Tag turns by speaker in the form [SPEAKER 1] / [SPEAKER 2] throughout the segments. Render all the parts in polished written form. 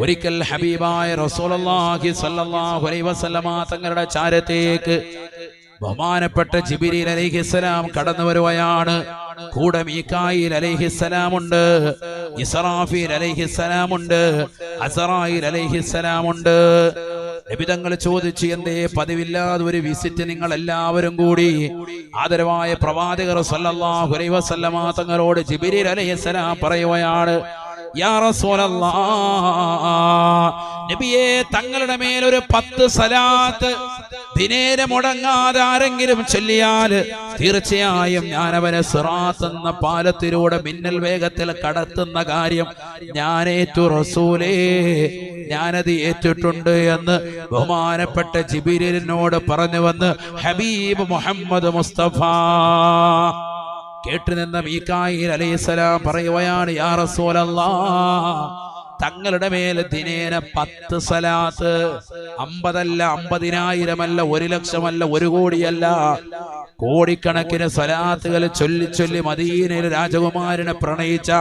[SPEAKER 1] ഒരിക്കൽ ഹബീബായ റസൂലുള്ളാഹി സ്വല്ലല്ലാഹു അലൈഹി വസല്ലമ തങ്ങളുടെ ചാരത്തേക്ക് ബഹുമാനപ്പെട്ട ജിബ്രീൽ അലൈഹിസ്സലാം കടന്നു വരുകയാണ്. കൂടെ മീകായിൽ അലൈഹിസ്സലാം ഉണ്ട്, ഇസ്രാഫീൽ അലൈഹിസ്സലാം ഉണ്ട്, അസ്റായീൽ അലൈഹിസ്സലാം ഉണ്ട്. നബി തങ്ങൾ ചോദിച്ചു, എന്തേ പതിവില്ലാതെ ഒരു വിസിറ്റ് നിങ്ങൾ എല്ലാവരും കൂടി? ആദരവായ പ്രവാചകർ സല്ലല്ലാഹു അലൈഹി വസല്ലമ തങ്ങളോട് ജിബ്രീൽ അലൈഹിസ്സലാം പറയുകയാണ്, യാ റസൂലല്ലാഹ്, നബിയേ, തങ്ങളുടെ മേലൊരു 10 സലാത്ത് ദിനേന മുടങ്ങാതെ ആരെങ്കിലും ചൊല്ലിയാൽ തീർച്ചയായും ഞാൻ അവനെ സിറാത്ത് എന്ന പാലത്തിലൂടെ മിന്നൽ വേഗത്തിൽ കടത്തുന്ന കാര്യം ഞാനേറ്റു റസൂലേ, ഞാനത് ഏറ്റിട്ടുണ്ട് എന്ന് ബഹുമാനപ്പെട്ട ജിബ്രീലിനോട് പറഞ്ഞു വന്ന് ഹബീബ് മുഹമ്മദ് മുസ്തഫ. കേട്ടുനിന്ന മീകായിൽ അലൈഹിസ്സലാം പറയുകയാണ്, യാ റസൂലല്ലാഹ്, തങ്ങളുടെ മേൽ ദിനേന 10 സലാത്ത്, 50 അല്ല, 50,000 അല്ല, 1,00,000 അല്ല, 1 കോടിയല്ല, കോടിക്കണക്കിന് സലാത്തുകൾ ചൊല്ലി ചൊല്ലി മദീനയിൽ രാജകുമാരനെ പ്രണയിച്ച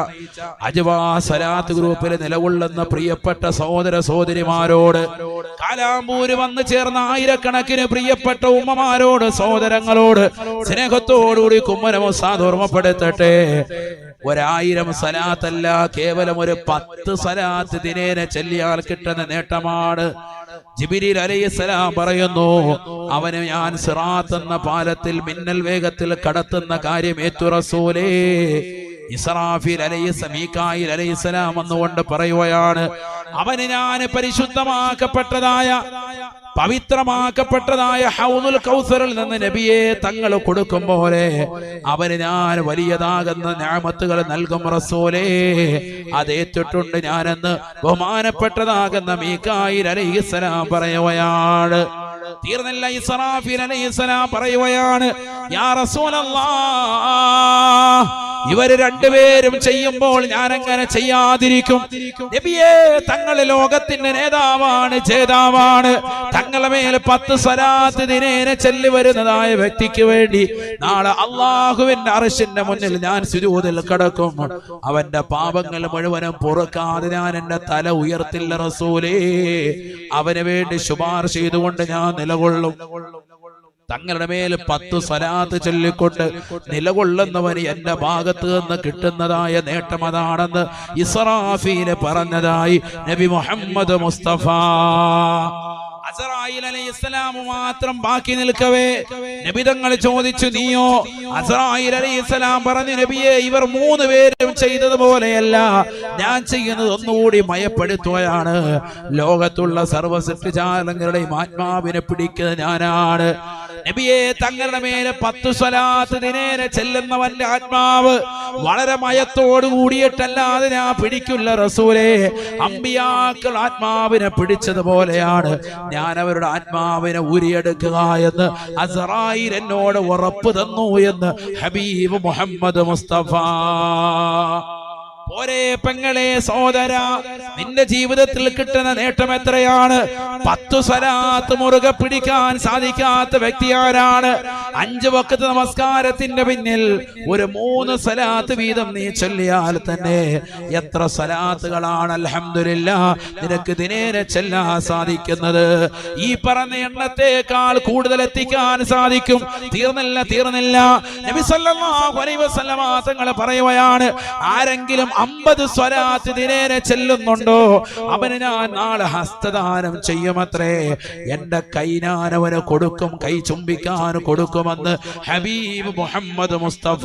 [SPEAKER 1] അജ്വാ സലാത്ത് ഗ്രൂപ്പിൽ നിലകൊള്ളുന്ന പ്രിയപ്പെട്ട സഹോദര സഹോദരിമാരോട്, കാലാമ്പൂര് വന്നു ചേർന്ന ആയിരക്കണക്കിന് പ്രിയപ്പെട്ട ഉമ്മമാരോട്, സഹോദരങ്ങളോട് സ്നേഹത്തോടുകൂടി കുമ്മനം ഉസ്താദ് ഓർമ്മപ്പെടുത്തട്ടെ, 1000 സലാത്തല്ല, കേവലം ഒരു 10 സലാത്ത് ദിനേന ചൊല്ലിയാൽ കിട്ടുന്ന നേട്ടമാണ്. ജിബ്രീൽ അലൈഹിസ്സലാം പറയുന്നു, അവന് ഞാൻ സിറാത്ത് എന്ന പാലത്തിൽ മിന്നൽ വേഗത്തിൽ കടത്തുന്ന കാര്യം ഏറ്റു റസൂലേ. ഇസ്രാഫീൽ അലൈഹിസ്സലാം, മീകായിൽ അലൈഹിസ്സലാം വന്നുകൊണ്ട് പറയുകയാണ്, അവന് ഞാൻ പരിശുദ്ധമാക്കപ്പെട്ടതായ പവിത്രമാക്കപ്പെട്ടതായ ഹൗദുൽ കൗസറിൽ നിന്ന് നബിയെ തങ്ങൾ കൊടുക്കും പോലെ അവന് ഞാൻ വലിയതാകുന്ന നിഅമത്തുകൾ നൽകും റസൂലേ, അതേറ്റിട്ടുണ്ട് ഞാനെന്ന് ബഹുമാനപ്പെട്ടതാകുന്ന മീകായിൽ അലൈഹിസ്സലാം പറയുകയാണ്. തീർന്നില്ല, ഇസ്രാഫീൽ അലൈഹിസ്സലാം പറയുകയാണ്, യാ റസൂലല്ലാഹ്, ഇവര് രണ്ടുപേരും ചെയ്യുമ്പോൾ ഞാൻ അങ്ങനെ ചെയ്യാതിരിക്കും? നബിയേ, തങ്ങൾ ലോകത്തിന്റെ നേതാവാണ്, ജേതാവാണ്. തങ്ങളുടെ മേൽ 10 സലാത്ത് ദിനേന ചൊല്ലി വരുന്നതായ വ്യക്തിക്ക് വേണ്ടി നാളെ അല്ലാഹുവിന്റെ അർശിന്റെ മുന്നിൽ ഞാൻ സുജൂദിൽ കിടക്കും. അവന്റെ പാപങ്ങൾ മുഴുവനും പൊറുക്കാതെ ഞാൻ എന്റെ തല ഉയർത്തില്ല റസൂലേ. അവന് വേണ്ടി ശുപാർശ ചെയ്തുകൊണ്ട് ഞാൻ നിലകൊള്ളും. തങ്ങളുടെ മേൽ 10 സലാത്ത് ചൊല്ലിക്കൊണ്ട് നിലകൊള്ളുന്നവന് എന്റെ ഭാഗത്ത് നിന്ന് കിട്ടുന്നതായ നേട്ടം അതാണെന്ന് ഇസ്രാഫീൽ പറഞ്ഞതായി നബി മുഹമ്മദ് മുസ്തഫ. അസ്റായീൽ അലൈഹിസ്സലാം മാത്രം ബാക്കി നിൽക്കവേ നബി തങ്ങൾ ചോദിച്ചു, നീയോ? അസ്റായീൽ അലൈഹിസ്സലാം പറഞ്ഞു, നബിയെ, ഇവർ 3 പേരും ചെയ്തതുപോലെയല്ല, ഞാൻ ചെയ്യുന്നത് ഒന്നുകൂടി മയപ്പെടുത്തുകയാണ്. ലോകത്തുള്ള സർവ്വ സൃഷ്ടിജാലങ്ങളുടെയും ആത്മാവിനെ പിടിക്കുന്നത് ഞാനാണ്. നബിയെ, തങ്ങളുടെ മേലെ 10 സ്വലാത്ത് ദിനേന ചെല്ലുന്നവന്റെ ആത്മാവ് വളരെ മയത്തോട് കൂടിയിട്ടല്ലാതെ ഞാൻ പിടിക്കില്ല റസൂലേ. അമ്പിയാക്കൾ ആത്മാവിനെ പിടിച്ചതുപോലെയാണ് ഞാൻ അവരുടെ ആത്മാവിനെ ഊരിയെടുക്കുക എന്ന് അസ്റായീൽ എന്നോട് ഉറപ്പ് തന്നു എന്ന് ഹബീബ് മുഹമ്മദ് മുസ്തഫ. പോരെ പെങ്ങളെ, സഹോദര, നിന്റെ ജീവിതത്തിൽ കിട്ടുന്ന നേട്ടം എത്രയാണ്? 10 സലാത്ത് മുറുകെ പിടിക്കാൻ സാധിക്കാത്ത വ്യക്തി ആരാണ്? 5 വഖ്ത് നമസ്കാരത്തിന്റെ പിന്നിൽ ഒരു 3 സലാത്ത് വീതം നീ ചൊല്ലിയാൽ തന്നെ എത്ര സലാത്തുകളാണ് അൽഹംദുലില്ലാഹ് നിനക്ക് ദിനേന ചൊല്ലാൻ സാധിക്കുന്നത്? ഈ പറഞ്ഞ എണ്ണത്തേക്കാൾ കൂടുതൽ എത്തിക്കാൻ സാധിക്കും. തീർന്നില്ല. നബി സല്ലല്ലാഹു അലൈഹി വസല്ലമ തങ്ങൾ പറയുകയാണ്, ആരെങ്കിലും 50 സ്വലാത്ത് ദിനേന ചെല്ലുന്നുണ്ടോ അവന് ഞാൻ നാളെ ഹസ്തദാനം ചെയ്യുമത്രേ. എന്റെ കൈ ഞാൻ അവന് കൊടുക്കും, കൈ ചുംബിക്കാൻ കൊടുക്കുമെന്ന് ഹബീബ് മുഹമ്മദ് മുസ്തഫ.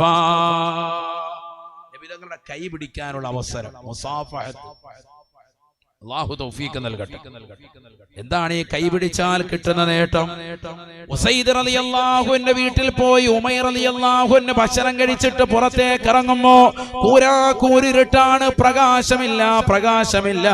[SPEAKER 1] നബി തങ്ങളുടെ കൈ പിടിക്കാനുള്ള അവസരം, മുസാഫഹത്ത്, അല്ലാഹു തൗഫീഖ് നൽകട്ടെ. എന്താണ് ഈ കൈ പിടിച്ചാൽ കിട്ടുന്ന നേട്ടം? ഉസൈദ് റളിയല്ലാഹുവിന്റെ വീട്ടിൽ പോയി ഉമൈർ റളിയല്ലാഹുവിന് ഭക്ഷണം കഴിച്ചിട്ട് പുറത്തേക്ക് ഇറങ്ങുമ്പോ കൂരിരുട്ടാണ്, പ്രകാശമില്ല.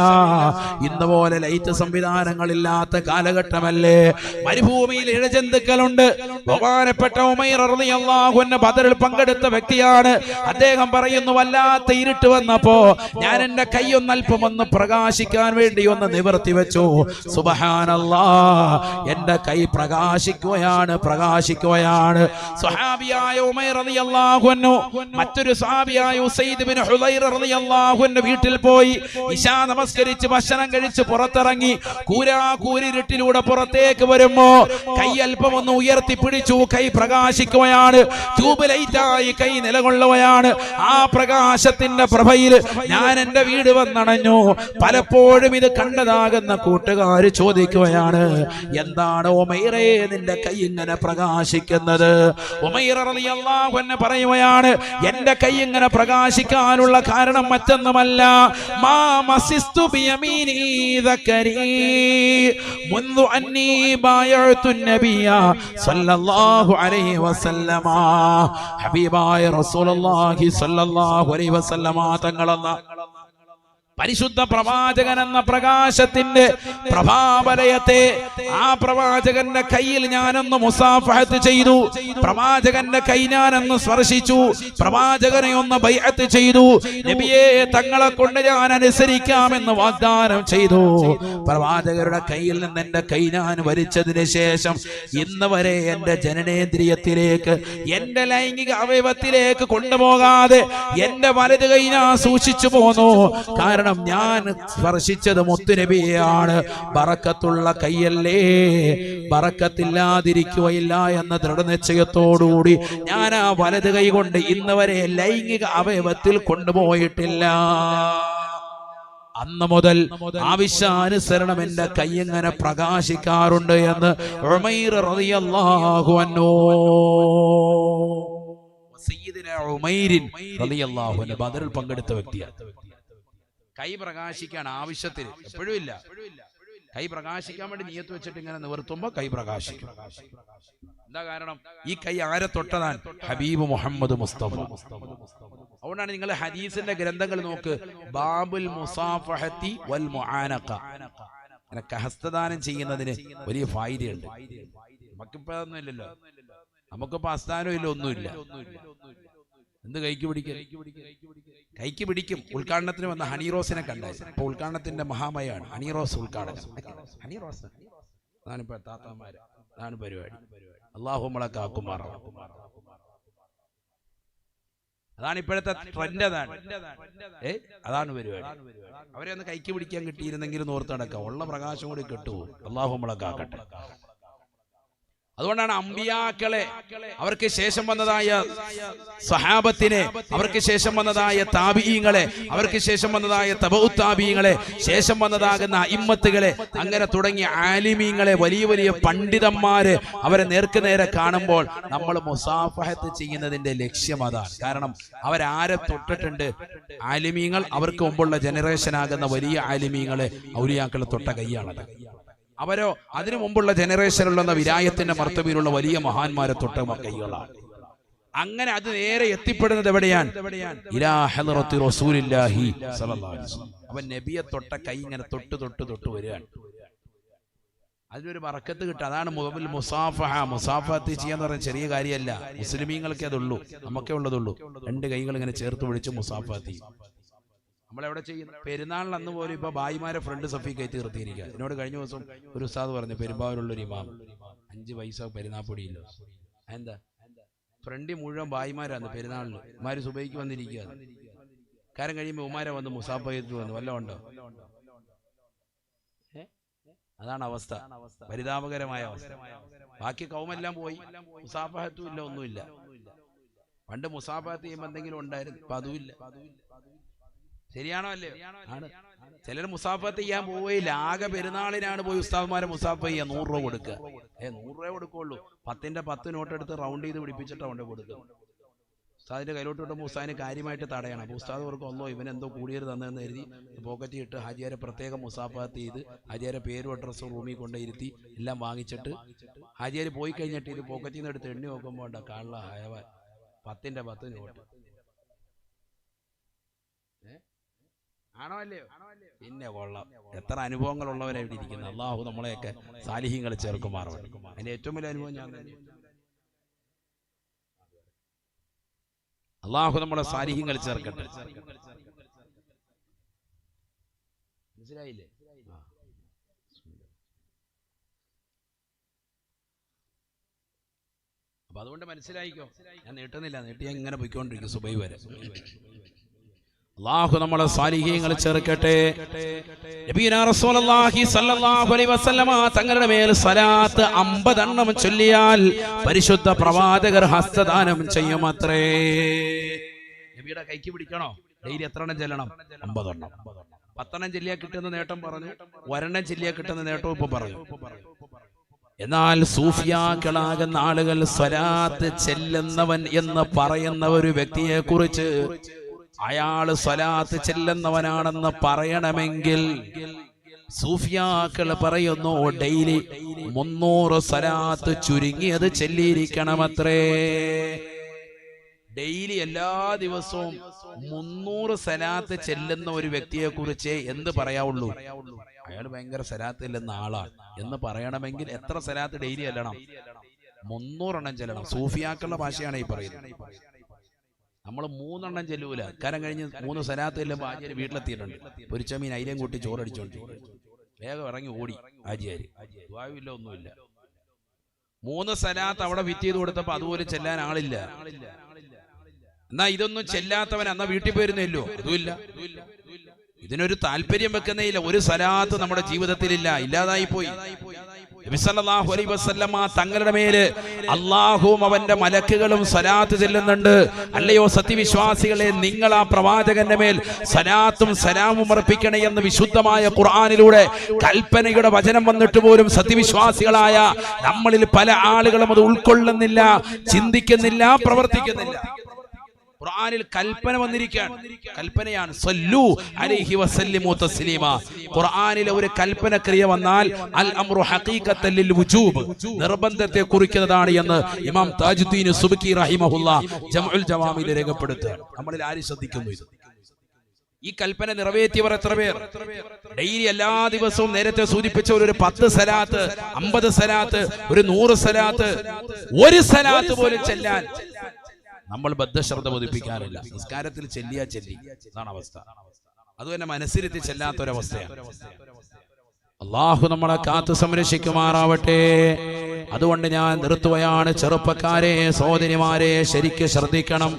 [SPEAKER 1] ഇന്ന് പോലെ ലൈറ്റ് സംവിധാനങ്ങളില്ലാത്ത കാലഘട്ടമല്ലേ, മരുഭൂമിയിൽ ഇഴജന്തുക്കളുണ്ട്. ബഹുമാനപ്പെട്ട ഉമൈർ റളിയല്ലാഹുവിന് ബദറിൽ പങ്കെടുത്ത വ്യക്തിയാണ്. അദ്ദേഹം പറയുന്നു, വല്ലാത്ത ഇരുട്ട് വന്നപ്പോ ഞാൻ എന്റെ കൈയൊന്നൽപ്പം ഒന്ന് പ്രകാശിക്കാൻ പ്രകാശിക്കാൻ വേണ്ടി ഒന്ന് നിവർത്തി വെച്ചു. സുബ്ഹാനല്ലാഹ്, എന്റെ കൈ പ്രകാശിക്കുകയാണ്. സ്വഹാബിയായ ഉമൈർ റളിയല്ലാഹു അൻഹു മറ്റൊരു സ്വഹാബിയായ ഉസൈദ് ബിൻ ഹുദൈർ റളിയല്ലാഹു അൻഹു വീട്ടിൽ പോയി ഇശാ നമസ്കരിച്ച് ഭക്ഷണം കഴിച്ച് പുറത്തിറങ്ങി കൂരിരുട്ടിലൂടെ പുറത്തേക്ക് വരുമ്പോ കൈ അല്പം ഒന്ന് ഉയർത്തി പിടിച്ചു. കൈ പ്രകാശിക്കുകയാണ്, ട്യൂബ് ലൈറ്റായി കൈ നിലകൊള്ളുകയാണ്. ആ പ്രകാശത്തിന്റെ പ്രഭയിൽ ഞാൻ എന്റെ വീട് വന്നണഞ്ഞു. പലപ്പോഴും ഇത് കണ്ടതാകുന്ന കൂട്ടുകാർ ചോദിക്കുകയാണ്, എന്താണ് ഉമൈറേ നിന്റെ കൈ ഇങ്ങനെ പ്രകാശിക്കുന്നത്? ഉമൈർ റളിയല്ലാഹു അൻഹു പറയുകയാണ്, എന്റെ കൈ ഇങ്ങനെ പ്രകാശിക്കാനുള്ള കാരണം മറ്റൊന്നുമല്ല, മാ മസിസ്തു ബിയമീനി ദക്കരി മുൻദു അന്നി ബായഅതു നബിയ സല്ലല്ലാഹു അലൈഹി വസല്ലമ. ഹബീബായ റസൂലുള്ളാഹി സല്ലല്ലാഹു അലൈഹി വസല്ലമ തങ്ങളെന്ന പരിശുദ്ധ പ്രവാചകൻ എന്ന പ്രകാശത്തിന്റെ പ്രഭാവലയത്തെ ആ പ്രവാചകന്റെ കയ്യിൽ ഞാനൊന്ന് മുസാഫഹത്ത് ചെയ്തു. പ്രവാചകന്റെ കൈ ഞാനൊന്ന് സ്പർശിച്ചു. പ്രവാചകനെ ഒന്ന് ബൈഅത്ത് ചെയ്തു. നബിയെ തങ്ങളെ കൊണ്ട് ഞാൻ അനുസരിക്കാമെന്ന് വാഗ്ദാനം ചെയ്തു. പ്രവാചകരുടെ കയ്യിൽ നിന്ന് എന്റെ കൈ ഞാൻ വലിച്ചതിന് ശേഷം ഇന്ന് വരെ എന്റെ ജനനേന്ദ്രിയത്തിലേക്ക്, എന്റെ ലൈംഗിക അവയവത്തിലേക്ക് കൊണ്ടുപോകാതെ എന്റെ വലത് കൈ ഞാൻ സൂക്ഷിച്ചു പോന്നു. കാരണം ഞാൻ സ്പർശിച്ചത് മുത്തുനബിയെയാണ്. ബറക്കത്തുള്ള കൈയല്ലേ, ബറക്കത്തില്ലാതിരിക്കുകയില്ല എന്ന ദൃഢനിശ്ചയത്തോടുകൂടി ഞാൻ ആ വലത് കൈ കൊണ്ട് ഇന്ന് വരെ ലൈംഗിക അവയവത്തിൽ കൊണ്ടുപോയിട്ടില്ല. അന്ന് മുതൽ ആവശ്യാനുസരണം എന്റെ കൈ എങ്ങനെ പ്രകാശിക്കാറുണ്ട് എന്ന് ഉമൈർ റളിയല്ലാഹു അൻഹു, സയ്യിദുനാ ഉമൈർ റളിയല്ലാഹു അൻഹു ബദറിൽ പങ്കെടുത്ത വ്യക്തിയാണ്. കൈ പ്രകാശിക്കാൻ ആവശ്യത്തിന് എപ്പോഴും ഇല്ല, കൈ പ്രകാശിക്കാൻ വേണ്ടി നിയത്ത് വെച്ചിട്ട് ഇങ്ങനെ നിവർത്തുമ്പോ കൈ പ്രകാശിക്കും. എന്താ കാരണം? ഈ കൈ ആരെ തൊട്ടതാണ്? ഹബീബ് മുഹമ്മദ് മുസ്തഫ. അതുകൊണ്ടാണ് നിങ്ങൾ ഹദീസിന്റെ ഗ്രന്ഥങ്ങൾ നോക്ക്, ബാബുൽ മുസാഫഹത്തി വൽ മുആനഖ, ഹസ്തദാനം ചെയ്യുന്നതിന് വലിയ ഫായിദയുണ്ട്. നമുക്കിപ്പോ അതൊന്നും ഇല്ലല്ലോ, നമുക്കിപ്പോ ഹസ്താനോ ഇല്ല, ഒന്നുമില്ല. എന്ത് കൈക്ക് പിടിക്കും? കൈക്ക് പിടിക്കും. ഉദ്ഘാടനത്തിന് വന്ന ഹണിറോസിനെ കണ്ടായിരുന്നു. ഇപ്പൊ ഉദ്ഘാടനത്തിന്റെ മഹാമയാണ് ഹണിറോസ് ഉദ്ഘാടനം. ഹണിറോസ് അതാണിപ്പോ താത്താമാര്, അതാണ് പരിപാടി. അള്ളാഹു നമ്മളെ കാക്കുമാറാണ്. അതാണ് ഇപ്പോഴത്തെ ട്രെൻഡ്. അതാണ് പരിപാടി. അവരെ ഒന്ന് കൈക്ക് പിടിക്കാൻ കിട്ടിയിരുന്നെങ്കിലും ഓർത്ത് നടക്കാം. ഉള്ള പ്രകാശം കൂടി കിട്ടുമോ? അള്ളാഹു നമ്മളെ കാക്കട്ടെ. അതുകൊണ്ടാണ് അമ്പിയാക്കളെ, അവർക്ക് ശേഷം വന്നതായ സഹാബത്തിനെ, അവർക്ക് ശേഷം വന്നതായ താബിഈങ്ങളെ, അവർക്ക് ശേഷം വന്നതായ തബഉ താബിഈങ്ങളെ, ശേഷം വന്നതാകുന്ന അഇമ്മത്തുകളെ, അങ്ങനെ തുടങ്ങിയ ആലിമീങ്ങളെ, വലിയ വലിയ പണ്ഡിതന്മാരെ, അവരെ നേർക്ക് നേരെ കാണുമ്പോൾ നമ്മൾ മുസാഫഹത്ത് ചെയ്യുന്നതിന്റെ ലക്ഷ്യം അതാണ്. കാരണം അവരാരെ തൊട്ടിട്ടുണ്ട്? ആലിമീങ്ങൾ, അവർക്ക് മുമ്പുള്ള ജനറേഷൻ ആകുന്ന വലിയ ആലിമീങ്ങളെ, ഔലിയാക്കളെ തൊട്ട കൈയാണത്. അവരോ അതിനു മുമ്പുള്ള ജനറേഷനിലുള്ള വിലായത്തിന്റെ മർത്തബയിലുള്ള വലിയ മഹാന്മാരെ തൊട്ട കൈകളാണ്. അങ്ങനെ അത് നേരെ എത്തിപ്പെടുന്നത് എവിടെയാണ്? ഇലാ ഹളറത്തി റസൂലില്ലാഹി സ്വല്ലല്ലാഹു അലൈഹി വസല്ലം. അവൻ നബിയെ തൊട്ട കൈ ഇങ്ങനെ തൊട്ട് തൊട്ട് തൊട്ട് വരികയാണ്. അതിനൊരു ബറക്കത്ത് കിട്ടും. അതാണ് മുസാഫഹ. മുസാഫഹത്ത് ചെയ്യാന്ന് പറഞ്ഞ ചെറിയ കാര്യമല്ല. മുസ്ലിമീങ്ങൾക്കേ അതുള്ളൂ, നമുക്കേ ഉള്ളതുള്ളൂ. രണ്ട് കൈകൾ ഇങ്ങനെ ചേർത്ത് പിടിച്ച് മുസാഫഹത്ത് ചെയ്യും. നമ്മളെവിടെ ചെയ്യുന്നു? പെരുന്നാളിന് അന്ന് പോലും ഇപ്പൊ ഭായിമാരെ ഫ്രണ്ട് സഫി കയറ്റി നിർത്തിയിരിക്കുക. എന്നോട് കഴിഞ്ഞ ദിവസം ഒരു ഉസ്താദ് പറഞ്ഞു, പെരുമ്പാവൂരുള്ളൊരു ഇമാം 5 പൈസ പെരുന്നാപ്പൊടിയില്ല. എന്താ? ഫ്രണ്ടി മുഴുവൻ ഭായിമാരാണ്. പെരുന്നാളിന് ഉമാര് സുബൈക്ക് വന്നിരിക്കുകയാണ്. കാര്യം കഴിയുമ്പോൾ ഉമാരെ വന്ന് മുസാഫ ചെയ്തിട്ട് വന്നു. വല്ലതും ഉണ്ടോ? അതാണ് അവസ്ഥ, പരിതാപകരമായ അവസ്ഥ. ബാക്കി കൗമെല്ലാം പോയി, മുസാഫഹത്തും ഇല്ല, ഒന്നുമില്ല. പണ്ട് മുസാഫഹത്ത് ചെയ്യുമ്പോൾ എന്തെങ്കിലും ഉണ്ടായിരുന്നു, ഇപ്പൊ അതുമില്ല. ശരിയാണോ? അല്ലേ? ആണ്. ചിലർ മുസാഫത്ത് ചെയ്യാൻ പോവുകയില്ല. ആകെ പെരുന്നാളിനാണ് പോയി ഉസ്താദ്മാരെ മുസാഫ ചെയ്യാൻ 100 രൂപ കൊടുക്കുക. 100 രൂപ കൊടുക്കുള്ളൂ. 10ന്റെ 10 നോട്ട് എടുത്ത് റൗണ്ട് ചെയ്ത് പിടിപ്പിച്ചിട്ട് കൊണ്ട് കൊടുക്കും. ഉസ്താദിന്റെ കയ്യിലോട്ട് വിട്ടുമ്പോൾ ഉസ്താദിന് കാര്യമായിട്ട് തടയണം. അപ്പൊ ഉസ്താദ് ഓർക്കും, ഇവനെന്തോ കൂടിയത് തന്നെന്ന് കരുതി പോക്കറ്റിൽ ഇട്ട് ഹാജിയാരെ പ്രത്യേകം മുസാഫത്ത് ചെയ്ത് ഹാജിയാരെ പേരും അഡ്രസ്സും റൂമിൽ കൊണ്ടിരുത്തി എല്ലാം വാങ്ങിച്ചിട്ട് ഹാജിയാര് പോയി കഴിഞ്ഞിട്ട് ഇത് പോക്കറ്റിൽ നിന്ന് എടുത്ത് എണ്ണി നോക്കുമ്പോൾ കാള്ള ഹയവാൻ 10ന്റെ 10 നോട്ട്. ആണോ അല്ലയോ? പിന്നെ കൊള്ളാം. എത്ര അനുഭവങ്ങൾ ഉള്ളവരെ ഇവിടെ ഇരിക്കുന്നത്. അള്ളാഹു നമ്മളെയൊക്കെ സാലിഹീങ്ങൾ ചേർക്കുമാറാണ്. അതിന്റെ ഏറ്റവും വലിയ അനുഭവം ഞാൻ തന്നെ. അള്ളാഹു നമ്മളെ സാലിഹീങ്ങൾ ചേർക്കട്ടെ. മനസ്സിലായില്ലേ? അപ്പൊ അതുകൊണ്ട് മനസ്സിലായിക്കോ, ഞാൻ നീട്ടുന്നില്ല, നീട്ടിയാ ഇങ്ങനെ പോയിക്കൊണ്ടിരിക്കും സുബൈ വരെ. അല്ലാഹു നമ്മളെ സാലിഹീങ്ങൾ ചേർക്കട്ടെ. നബിയുനാ റസൂലുള്ളാഹി സ്വല്ലല്ലാഹു അലൈഹി വസല്ലമ തങ്ങളുടെ മേൽ സ്വലാത്ത് 50 എണ്ണം ചൊല്ലിയാൽ പരിശുദ്ധ പ്രവാചകർ ഹസ്തദാനം ചെയ്യുമത്രേ. നബിയുടെ കൈക്ക് പിടിക്കണോ? ഡെയിലി എത്ര എണ്ണം ചെല്ലണം? 50 എണ്ണം. 10 എണ്ണം ചെല്ലിയാ കിട്ടുന്ന നേട്ടം പറഞ്ഞു, 1 എണ്ണം ചെല്ലിയാ കിട്ടുന്ന നേട്ടവും ഇപ്പൊ പറഞ്ഞു. എന്നാൽ സൂഫിയാക്കളാകുന്ന ആളുകൾ സ്വലാത്ത് ചെല്ലുന്നവൻ എന്ന് പറയുന്ന ഒരു വ്യക്തിയെ കുറിച്ച് അയാള് സ്വലാത്ത് ചെല്ലുന്നവനാണെന്ന് പറയണമെങ്കിൽ സൂഫിയാക്കൾ പറയുന്നു ഡെയിലി 300 സ്വലാത്ത് ചുരുങ്ങിയത് ചെല്ലിയിരിക്കണമത്രേ. ഡെയിലി എല്ലാ ദിവസവും 300 സ്വലാത്ത് ചെല്ലുന്ന ഒരു വ്യക്തിയെ കുറിച്ച് എന്ത് പറയാവുള്ളൂ? അയാൾ ഭയങ്കര സ്വലാത്ത് ചെല്ലുന്ന ആളാണ് എന്ന് പറയണമെങ്കിൽ എത്ര സ്വലാത്ത് ഡെയിലി ചെല്ലണം? 300 എണ്ണം ചെല്ലണം. സൂഫിയാക്കളുടെ ഭാഷയാണ് ഈ പറയുന്നത്. നമ്മൾ 3 എണ്ണം ചെല്ലൂല. കാലം കഴിഞ്ഞ് 3 സ്വലാത്ത് ചെല്ലുമ്പോൾ ആചാര്യ വീട്ടിലെത്തിയിട്ടുണ്ട്. പൊരിച്ചമീൻ അയിലേം കൂട്ടി ചോറടിച്ചോണ്ട് വേഗം ഇറങ്ങി ഓടി ആചാര്യ. വായുവില്ല, ഒന്നുമില്ല. 3 സ്വലാത്ത് അവിടെ ഫിറ്റ് ചെയ്ത് കൊടുത്തപ്പോ അതുപോലെ ചെല്ലാൻ ആളില്ല. എന്നാ ഇതൊന്നും ചെല്ലാത്തവൻ എന്നാ വീട്ടിൽ പോയിരുന്നില്ലോ? അതുമില്ല. ഇതിനൊരു താല്പര്യം വെക്കുന്നേയില്ല. ഒരു സ്വലാത്ത് നമ്മുടെ ജീവിതത്തിലില്ല, ഇല്ലാതായി പോയി. നബി സല്ലല്ലാഹു അലൈഹി വസല്ലമ തങ്ങളുടെ മേല് അല്ലാഹുവും അവന്റെ മലക്കുകളും സ്വലാത്ത് ചെല്ലുന്നുണ്ട്. അല്ലയോ സത്യവിശ്വാസികളെ, നിങ്ങൾ ആ പ്രവാചകന്റെ മേൽ സ്വലാത്തും സലാമും അർപ്പിക്കണേ എന്ന് വിശുദ്ധമായ ഖുർആനിലൂടെ കൽപ്പനയുടെ വചനം വന്നിട്ട് പോലും സത്യവിശ്വാസികളായ നമ്മളിൽ പല ആളുകളും അത് ഉൾക്കൊള്ളുന്നില്ല, ചിന്തിക്കുന്നില്ല, പ്രവർത്തിക്കുന്നില്ല. ഖുർആനിൽ കൽപ്പന വന്നിരിക്കുകയാണ്. കൽപ്പനയാണ് സല്ലു അലൈഹി വസല്ലിമു തസ്ലീമാ. ഖുർആനിലെ ഒരു കൽപ്പന ക്രിയ വന്നാൽ അൽ അംറു ഹഖീഖത്തൻ ലിൽ വുജൂബ്, നിർബന്ധത്തെ കുറിക്കുന്നതാണ് എന്ന് ഇമാം താജുദ്ദീൻ സുബ്കി റഹിമഹുല്ലാഹ് ജംഉൽ ജവാമിൽ രേഖപ്പെടുത്തുകയാണ്. നമ്മളിൽ ആര് ശ്രദ്ധിക്കുന്നു ഇത്? ഈ കൽപ്പന നിറവേറ്റിയവർ എത്ര പേർ? ഡെയിലി എല്ലാ ദിവസവും നേരത്തെ സൂചിപ്പിച്ച ഒരു 10 സലാത്ത്, 50 സലാത്ത്, ഒരു 100 സലാത്ത്, ഒരു സലാത്ത് പോലും ചെല്ലാൻ നമ്മൾ ബദ്ധശ്രദ്ധ പതിപ്പിക്കാറില്ല. നിസ്കാരത്തിൽ ചെല്ലിയാ ചെല്ലി, അതാണ് അവസ്ഥ. അത് തന്നെ മനസ്സിരുത്തി ചെല്ലാത്തൊരവസ്ഥയാണ്. അള്ളാഹു നമ്മളെ കാത്തു സംരക്ഷിക്കുമാറാവട്ടെ. അതുകൊണ്ട് ഞാൻ നിർത്തുകയാണ്. ചെറുപ്പക്കാരെ, സഹോദരിമാരെ, ശരിക്ക് ശ്രദ്ധിക്കണം.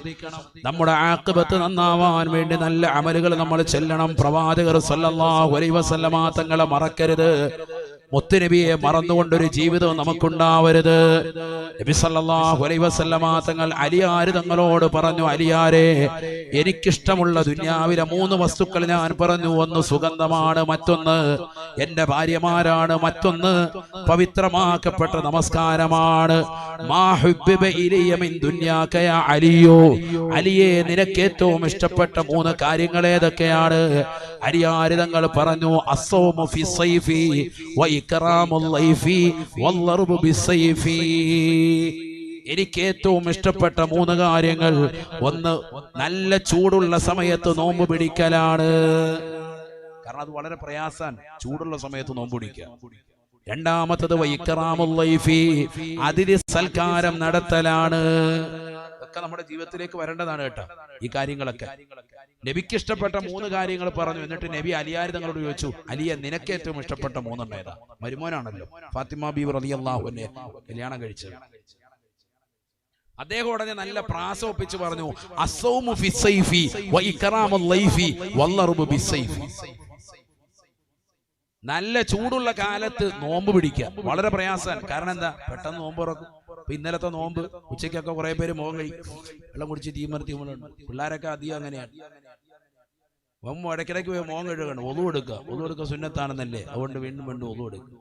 [SPEAKER 1] നമ്മുടെ ആഖിബത്ത് നന്നാവാൻ വേണ്ടി നല്ല അമലുകൾ നമ്മൾ ചെല്ലണം. പ്രവാചകർ സല്ലല്ലാഹു അലൈഹി വസല്ലമ തങ്ങളെ മറക്കരുത്. മുത്തുനബിയെ മറന്നുകൊണ്ടൊരു ജീവിതം നമുക്കുണ്ടാവരുത്. നബി സല്ലല്ലാഹു അലൈഹി വസല്ലമ തങ്ങൾ അലിയാര് തങ്ങളോട് പറഞ്ഞു, അലിയാരെ, എനിക്കിഷ്ടമുള്ള ദുനിയാവിലെ 3 വസ്തുക്കൾ ഞാൻ പറഞ്ഞു. ഒന്ന് സുഗന്ധമാണ്, മറ്റൊന്ന് എന്റെ ഭാര്യമാരാണ്, മറ്റൊന്ന് പവിത്രമാക്കപ്പെട്ട നമസ്കാരമാണ്. മാ ഹുബ്ബിബ ഇലയ്യ മിൻ ദുനിയാക യാ അലിയോ, അലിയെ, നിനക്ക് ഏറ്റവും ഇഷ്ടപ്പെട്ട 3 കാര്യങ്ങൾ ഏതൊക്കെയാണ്? അലിയാര് തങ്ങൾ പറഞ്ഞു, അസ്സൗമു ഫി സൈഫി വ ഇക്റാമുൽ ലൈഫി വല്ലർബു ബിസൈഫി. എനിക്ക് ഏറ്റവും ഇഷ്ടപ്പെട്ട 3 കാര്യങ്ങൾ, ഒന്ന് നല്ല ചൂടുള്ള സമയത്ത് നോമ്പ് പിടിക്കലാണ്. കാരണം അത് വളരെ പ്രയാസാണ്, ചൂടുള്ള സമയത്ത് നോമ്പ് പിടിക്കുക. രണ്ടാമത്തത് വൈക്റാമുൽ ലൈഫി, അതിഥി സൽക്കാരം നടത്തലാണ്. ഇതൊക്കെ നമ്മുടെ ജീവിതത്തിലേക്ക് വരേണ്ടതാണ് കേട്ടോ. ഈ കാര്യങ്ങളൊക്കെ നബിക്ക് ഇഷ്ടപ്പെട്ട 3 കാര്യങ്ങൾ പറഞ്ഞു. എന്നിട്ട് നബി അലിയാര് തങ്ങളോട് ചോദിച്ചു, അലിയ, നിനക്ക് ഏറ്റവും ഇഷ്ടപ്പെട്ട 3 എണ്ണം ഏതാ? മരുമോനാണല്ലോ, ഫാത്തിമ ബീവി റളിയല്ലാഹു അൻഹ കല്യാണം കഴിച്ചത്. അദ്ദേഹം ഉടനെ നല്ല പ്രാസ ഒപ്പിച്ച് പറഞ്ഞു, അസ്സൗമു ഫി സൈഫി വ ഇക്റാമുൽ ലൈഫി വല്ലർബു ബിസൈഫി. നല്ല ചൂടുള്ള കാലത്ത് നോമ്പ് പിടിക്കുക വളരെ പ്രയാസമാണ്. കാരണം എന്താ? പെട്ടെന്ന് നോമ്പ് തുറക്കും. ഇപ്പൊ ഇന്നലത്തെ നോമ്പ് ഉച്ചയ്ക്കൊക്കെ കുറെ പേര് മുഖം കഴിക്കും, വെള്ളം കുടിച്ച് തീമർത്തി പിള്ളേരൊക്കെ അധികം അങ്ങനെയാണ്. ഇടയ്ക്കിടയ്ക്ക് പോയി മുഖം കഴുകണം, ഒതു കൊടുക്കുക സുന്നത്താണെന്നല്ലേ, അതുകൊണ്ട് വീണ്ടും ഒതു കൊടുക്കുക.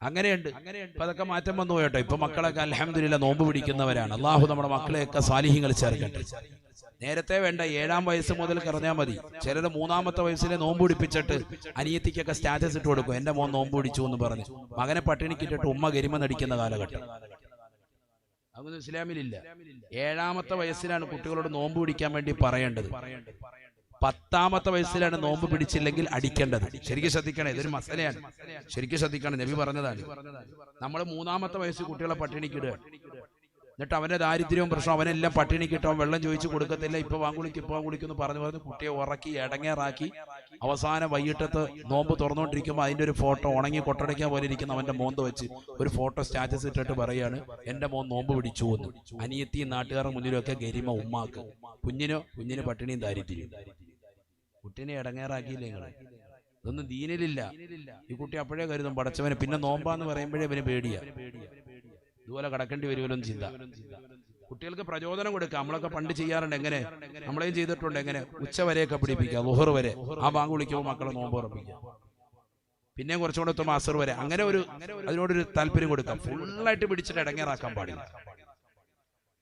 [SPEAKER 1] അങ്ങനെയുണ്ട്. ഇപ്പൊ അതൊക്കെ മാറ്റം വന്നു പോയട്ടോ. ഇപ്പൊ മക്കളൊക്കെ അൽഹംദുലില്ലാ നോമ്പ് പിടിക്കുന്നവരാണ്. അള്ളാഹു നമ്മുടെ മക്കളെയൊക്കെ സാലിഹ്യങ്ങൾ ചേർക്കട്ടെ. നേരത്തെ വേണ്ട 7-ാം വയസ്സ് മുതൽ കറഞ്ഞാൽ മതി. ചിലർ 3-ാമത്തെ വയസ്സിലെ നോമ്പ് പിടിപ്പിച്ചിട്ട് അനിയത്തിക്കൊക്കെ സ്റ്റാറ്റസ് ഇട്ട് കൊടുക്കും, എന്റെ മോൻ നോമ്പ് പിടിച്ചു എന്ന് പറഞ്ഞു. മകനെ പട്ടിണിക്കിട്ടിട്ട് ഉമ്മ ഗരിമ നടിക്കുന്ന കാലഘട്ടം അതൊന്നും ഇസ്ലാമിലില്ല. 7-ാമത്തെ വയസ്സിലാണ് കുട്ടികളോട് നോമ്പ് പിടിക്കാൻ വേണ്ടി പറയേണ്ടത്. 10-ാമത്തെ വയസ്സിലാണ് നോമ്പ് പിടിച്ചില്ലെങ്കിൽ അടിക്കേണ്ടത്. ശരിക്കും ശ്രദ്ധിക്കണം, ഇതൊരു മസലയാണ്. ശരിക്കും ശ്രദ്ധിക്കണം, നബി പറഞ്ഞതാണ്. നമ്മൾ 3-ാമത്തെ വയസ്സിൽ കുട്ടികളെ പട്ടിണിക്കിടുക. എന്നിട്ട് അവന്റെ ദാരിദ്ര്യവും പ്രശ്നം, അവനെല്ലാം പട്ടിണിക്കിട്ട് അവൻ വെള്ളം ചോദിച്ചു കൊടുക്കത്തില്ല, ഇപ്പൊ വാങ്ങിക്കുമെന്ന് പറഞ്ഞു കുട്ടിയെ ഉറക്കി ഇടങ്ങേറാക്കി അവസാനം വൈകിട്ടത്ത് നോമ്പ് തുറന്നുകൊണ്ടിരിക്കുമ്പോൾ അതിന്റെ ഒരു ഫോട്ടോ ഉണങ്ങി കൊട്ടടയ്ക്കാൻ പോലെ ഇരിക്കുന്ന അവന്റെ മോന്ത വെച്ച് ഒരു ഫോട്ടോ സ്റ്റാറ്റസ് ഇട്ടിട്ട് പറയാണ് എന്റെ മോൻ നോമ്പ് പിടിച്ചു എന്ന്. അനിയത്തിയും നാട്ടുകാരുടെ മുന്നിലൊക്കെ ഗരിമ ഉമ്മാക്ക്, കുഞ്ഞിന് പട്ടിണിയും ദാരിദ്ര്യം. കുട്ടീനെ ഇടങ്ങേറാക്കിയില്ലേ നിങ്ങള്? ഇതൊന്നും ദീനിലില്ല. ഈ കുട്ടി അപ്പോഴേ കരുതും പടച്ചവന്, പിന്നെ നോമ്പാന്ന് പറയുമ്പോഴേ ഇവന് പേടിയാ, ഇതുപോലെ കടക്കേണ്ടി വരുമല്ലോ ചിന്ത. കുട്ടികൾക്ക് പ്രചോദനം കൊടുക്കുക. നമ്മളൊക്കെ പണ്ട് ചെയ്യാറുണ്ട്, എങ്ങനെ നമ്മളെയും ചെയ്തിട്ടുണ്ട്, എങ്ങനെ ഉച്ചവരെയൊക്കെ പിടിപ്പിക്കുക, ളുഹർ വരെ, ആ ബാങ്ക് വിളിക്കുമ്പോൾ മക്കളെ നോമ്പ് ഉറപ്പിക്കുക, പിന്നെ കുറച്ചുകൂടെ എത്തുമ്പോൾ അസർ വരെ, അങ്ങനെ അതിനോടൊരു താല്പര്യം കൊടുക്കാം. ഫുള്ളായിട്ട് പിടിച്ചിട്ട് ഇടങ്ങേറാക്കാൻ പാടില്ല.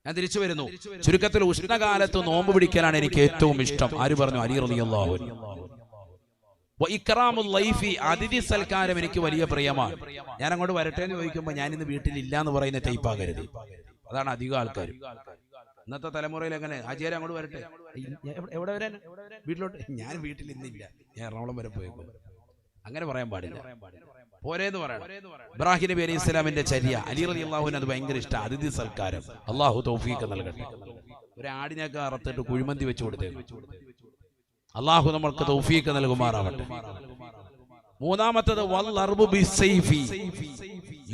[SPEAKER 1] ഞാൻ തിരിച്ചു വരുന്നു. ചുരുക്കത്തിൽ ഉഷ്ണകാലത്ത് നോമ്പ് പിടിക്കാനാണ് എനിക്ക് ഏറ്റവും ഇഷ്ടം. ആര് പറഞ്ഞു? അലി റളിയല്ലാഹു അൻഹു. ഇക്റാമുൽ ലൈഫി, അതിഥി സൽക്കാരം എനിക്ക് വലിയ പ്രിയമാണ്. ഞാൻ അങ്ങോട്ട് വരട്ടെ എന്ന് ചോദിക്കുമ്പോൾ ഞാൻ ഇന്ന് വീട്ടിലില്ല എന്ന് പറയുന്ന ടൈപ്പാകരുത്. അതാണ് അധികം ആൾക്കാരും ഇന്നത്തെ തലമുറയിൽ. എങ്ങനെ ആചാര്യ അങ്ങോട്ട് വരട്ടെ, എവിടെ വരാൻ, വീട്ടിലോട്ട്, ഞാൻ വീട്ടിൽ ഇന്നില്ല, ഞാൻ എറണാകുളം വരെ പോയേക്കും, അങ്ങനെ പറയാൻ പാടില്ല. പോരേന്ന് പറയണം. ഇബ്രാഹിം നബി അലൈഹി ഇസ്ലാമിന്റെ ചര്യ, അലി റളിയല്ലാഹുവിന് അത് ഭയങ്കര ഇഷ്ടം. അതിഥി സൽക്കാരം അള്ളാഹു തൗഫീഖ് നൽകട്ടെ. ഒരു ആടിനൊക്കെ അറുത്തിട്ട് കുഴിമന്തി വെച്ച് കൊടുത്തേക്കും. അള്ളാഹു നമ്മൾക്ക് തൗഫീഖ് നൽകുമാറാവട്ടെ. മൂന്നാമത്തത്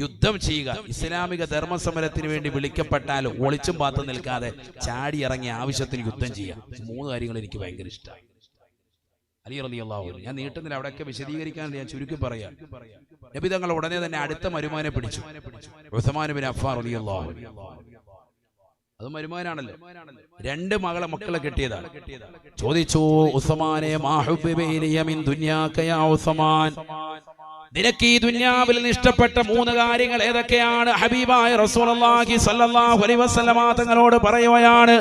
[SPEAKER 1] യുദ്ധം ചെയ്യുക. ഇസ്ലാമിക ധർമ്മസമരത്തിന് വേണ്ടി വിളിക്കപ്പെട്ടാൽ ഒളിച്ചും പാത്തു നിൽക്കാതെ ചാടി ഇറങ്ങി ആവശ്യത്തിന് യുദ്ധം ചെയ്യാം. 3 കാര്യങ്ങൾ എനിക്ക് ഭയങ്കര ഇഷ്ടമാണ്. അലി റളിയല്ലാഹു അൻഹു. ഞാൻ നീട്ടുന്നില്ല, അവിടെയൊക്കെ വിശദീകരിക്കാൻ ഞാൻ ചുരുക്കി പറയാം. നബി തങ്ങൾ ഉടനെ തന്നെ അടുത്ത മരുമകനെ പിടിച്ചു, ഉസ്മാൻ ബിൻ അഫ്ഫാൻ റളിയല്ലാഹു അൻഹു. അത് മരുമകനാണല്ലോ. 2 മക്കളെ കെട്ടിയതാണ്. ചോദിച്ചു, ഉസ്മാനെ മാ ഹുബ്ബിബ ഇലയ്യ മിൻ ദുനിയാക യാ ഉസ്മാൻ, നിനക്ക് ഈ ദുനിയാവിൽ നിന്ന് ഇഷ്ടപ്പെട്ട 3 കാര്യങ്ങൾ ഏതൊക്കെയാണ്? ഹബീബായ റസൂലുള്ളാഹി സ്വല്ലല്ലാഹു അലൈഹി വസല്ലമ തങ്ങളോട് പറയുകയാണ്,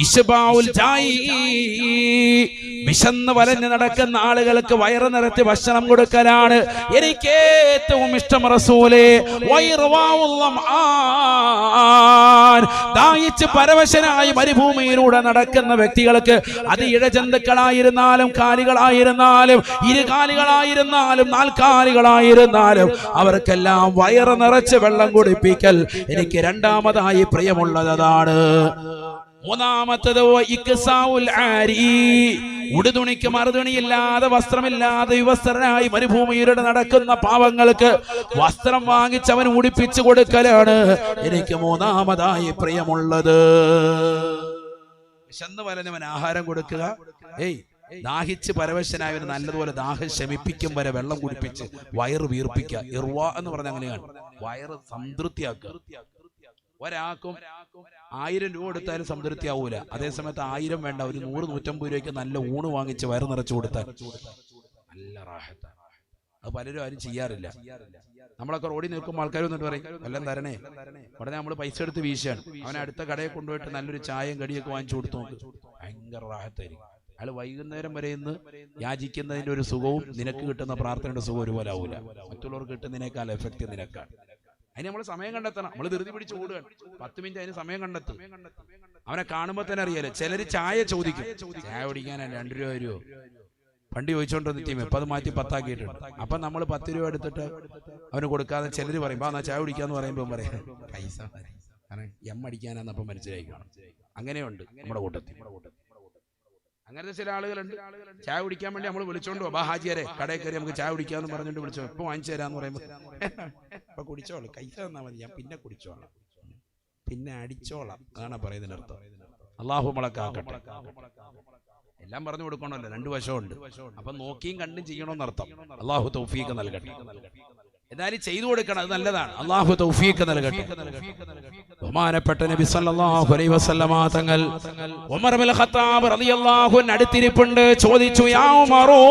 [SPEAKER 1] ഇശ്ബാഉൽ ജായി, വിശന്ന് വലഞ്ഞ് നടക്കുന്ന ആളുകൾക്ക് വയറ് നിറച്ച് ഭക്ഷണം കൊടുക്കലാണ് എനിക്ക് ഏറ്റവും ഇഷ്ടം റസൂലേ. ദാഹിച്ച് പരവശനായി മരുഭൂമിയിലൂടെ നടക്കുന്ന വ്യക്തികൾക്ക്, അത് ഇഴജന്തുക്കളായിരുന്നാലും കാലികളായിരുന്നാലും ഇരുകാലികളായിരുന്നാലും നാൽക്കാലികളായിരുന്നാലും അവർക്കെല്ലാം വയറ് നിറച്ച് വെള്ളം കുടിപ്പിക്കൽ എനിക്ക് രണ്ടാമതായി പ്രിയമുള്ളതാണ്. മൂന്നാമത്തത് ഉടുതുണിക്ക് മറുതുണിയില്ലാതെ വസ്ത്രമില്ലാതെ വിവസ്ത്രനായി മരുഭൂമിയിലൂടെ നടക്കുന്ന പാവങ്ങൾക്ക് വസ്ത്രം വാങ്ങിച്ചവൻ ഉടുപ്പിച്ചു കൊടുക്കലാണ് എനിക്ക് മൂന്നാമതായി പ്രിയമുള്ളത്. വിശന്ന് വലഞ്ഞവൻ ആഹാരം കൊടുക്കുക. ദാഹിച്ച് പരവശനായവന് നല്ലതുപോലെ ദാഹം ശമിപ്പിക്കും വരെ വെള്ളം കുടിപ്പിച്ച് വയറ് വീർപ്പിക്കുക. ഇർവ എന്ന് പറഞ്ഞ അങ്ങനെയാണ്, വയറ് സംതൃപ്തിയാക്കുക. ഒരാൾക്കും 1000 രൂപ കൊടുത്താലും സംതൃപ്തി ആവൂല. അതേസമയത്ത് 1000 വേണ്ട, ഒരു 100-150 രൂപയ്ക്ക് നല്ല ഊണ് വാങ്ങിച്ച് വയറ് നിറച്ചു കൊടുത്താൽ നല്ല റാഹത്താണ്. അത് പലരും ആരും ചെയ്യാറില്ല. നമ്മളൊക്കെ റോഡിൽ നിൽക്കുമ്പോൾ ആൾക്കാർ വന്നിട്ട് പറയും വല്ലതും തരണേ, ഉടനെ നമ്മൾ പൈസ എടുത്ത് വീശാണ്. അവനെ അടുത്ത കടയിൽ കൊണ്ടുപോയിട്ട് നല്ലൊരു ചായയും കടിയൊക്കെ വാങ്ങിച്ചു കൊടുത്തു നോക്ക്, ഭയങ്കര റാഹത്തായിരിക്കും. അയാൾ വൈകുന്നേരം വരെ ഇന്ന് യാചിക്കുന്നതിന്റെ ഒരു സുഖവും നിനക്ക് കിട്ടുന്ന പ്രാർത്ഥനയുടെ സുഖം ഒരുപോലെ ആവൂല. മറ്റുള്ളവർക്ക് കിട്ടുന്നതിനേക്കാൾ എഫക്റ്റ് നിനക്കാണ്. അതിന് നമ്മൾ സമയം കണ്ടെത്തണം. നമ്മൾ ധൃതി പിടിച്ച് ഓടുകയാണ്. 10 മിനിറ്റ് അതിന് സമയം കണ്ടെത്തും. അവനെ കാണുമ്പോൾ തന്നെ അറിയാലോ. ചിലര് ചായ ചോദിക്കും, ചായ കുടിക്കാനാണ് 2 രൂപ വരുമോ, പണ്ട് ചോദിച്ചോണ്ടിരുന്ന ഇപ്പം അത് മാറ്റി 10 ആക്കിയിട്ടുണ്ട്. അപ്പൊ നമ്മൾ 10 രൂപ എടുത്തിട്ട് അവന് കൊടുക്കാതെ ചിലര് പറയും എന്നാ ചായ കുടിക്കാന്ന് പറയുമ്പോൾ പറയാം പൈസ അടിക്കാനാന്നപ്പം മനസ്സിലാക്കണം. അങ്ങനെയുണ്ട് നമ്മുടെ കൂട്ടത്തിൽ. അങ്ങനത്തെ ചില ആളുകളുണ്ട്. ചായ കുടിക്കാൻ വേണ്ടി നമ്മൾ വിളിച്ചോണ്ട് പോവാ, ഹാജിയാരെ കടയിൽ കയറി നമുക്ക് ചായ കുടിക്കാന്ന് പറഞ്ഞിട്ട് വിളിച്ചോ, ഇപ്പൊ വാങ്ങിച്ചു തരാന്ന് പറയുമ്പോൾ ഇപ്പൊ കുടിച്ചോളൂ, കൈസ തന്നാ മതി, ഞാൻ പിന്നെ കുടിച്ചോളാം, പിന്നെ അടിച്ചോളാം, അതാണ് പറയുന്നതിന്റെ അർത്ഥം. അള്ളാഹു മുളക്കാക്കട്ടെ. എല്ലാം പറഞ്ഞു കൊടുക്കണമല്ലോ, 2 വശമുണ്ട്. അപ്പൊ നോക്കിയും കണ്ടും ചെയ്യണമെന്നർത്ഥം. അള്ളാഹു തൗഫീഖ് നൽകട്ടെ. എന്നാലും ചെയ്തു കൊടുക്കണം, അത് നല്ലതാണ്. അള്ളാഹു തൗഫീഖ് നൽകട്ടെ. ബഹുമാനപ്പെട്ട നബി സല്ലല്ലാഹു അലൈഹി വസല്ലമ തങ്ങൾ ഉമർ ഇബ്നുൽ ഖത്താബ് റളിയല്ലാഹു അൻഹു അടുത്തിരിപ്പുണ്ട്. ചോദിച്ചു, യാ ഉമറോ